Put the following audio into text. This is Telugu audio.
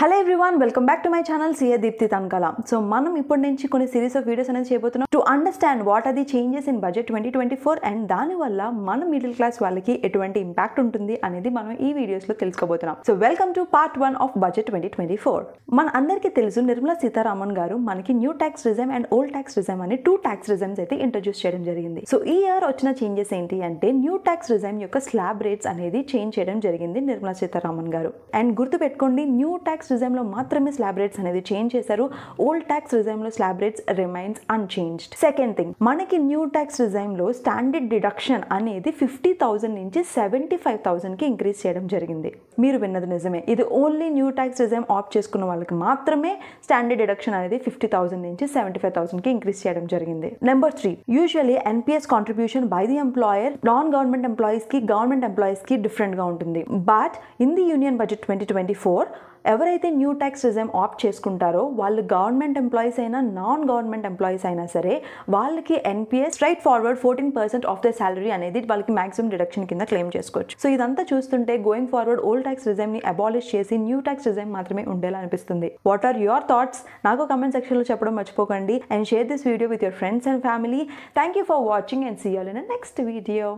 Hello everyone, welcome back to my channel CA Deepthi Tankala. So మనం ఇప్పటి నుంచి కొన్ని సిరీస్ ఆఫ్ వీడియోస్ అనేది చేయబోతున్నాం to understand what are the changes in budget 2024 and దానివల్ల మన మిడిల్ క్లాస్ వాళ్ళకి ఎటువంటి ఇంపాక్ట్ ఉంటుంది అనేది మనం ఈ వీడియోస్లో తెలుసుకోబోతున్నాం. So welcome to part 1 of budget 2024. మన అందరికీ తెలుసు, నిర్మలా సీతారామన్ గారు మనకి new tax regime and old tax regime అని 2 ట్యాక్స్ రిజైమ్స్ అయితే ఇంట్రడ్యూస్ చేయడం జరిగింది. సో ఈ ఇయర్ వచ్చిన చేంజెస్ ఏంటి అంటే న్యూ ట్యాక్స్ రిజైమ్ యొక్క స్లాబ్ రేట్స్ అనేది చేంజ్ చేయడం జరిగింది నిర్మలా సీతారామన్ గారు. అండ్ గుర్తుపెట్టుకోండి, న్యూ ట్యాక్స్ రిజైమ్ లో మాత్రమే స్లాబ్ రేట్స్ అనేది చేంజ్ చేశారు. ఓల్డ్ ట్యాక్స్ రిజైమ్ లో slab rates remains unchanged. Second thing, మనకి న్యూ ట్యాక్స్ రిజైమ్ లో స్టాండర్డ్ డిడక్షన్ అనేది 50,000 నుంచి 75,000 కి ఇంక్రీజ్ చేయడం జరిగింది. మీరు విన్నది నిజమే, ఇది only new tax regime opt చేసుకున్న వాళ్ళకి మాత్రమే స్టాండర్డ్ డిడక్షన్ అనేది 50,000 నుంచి 75,000 కి ఇంక్రీజ్ చేయడం జరిగింది. Number 3, usually NPS contribution by the employer non government employees కి గవర్నమెంట్ ఎంప్లాయీస్ కి డిఫరెంట్ గా ఉంటుంది. But in the union budget 2024 ఎవరైతే న్యూ ట్యాక్స్ రిజైమ్ ఆప్ట్ చేసుకుంటారో వాళ్ళు గవర్నమెంట్ ఎంప్లాయీస్ అయినా నాన్ గవర్నమెంట్ ఎంప్లాయీస్ అయినా సరే వాళ్ళకి NPS straight forward 14% of the salary అనేది వాళ్ళకి మాక్సిమం డిడక్షన్ కింద క్లెయిమ్ చేసుకోవచ్చు. సో ఇదంతా చూస్తుంటే going forward old tax regime ని అబాలిష్ చేసి న్యూ ట్యాక్స్ రిజైమ్ మాత్రమే ఉండేలా అనిపిస్తుంది. What are your thoughts? నాకు కమెంట్ సెక్షన్ లో చెప్పడం మర్చిపోకండి. And share this video with your friends and family. Thank you for watching and see you all in the next video.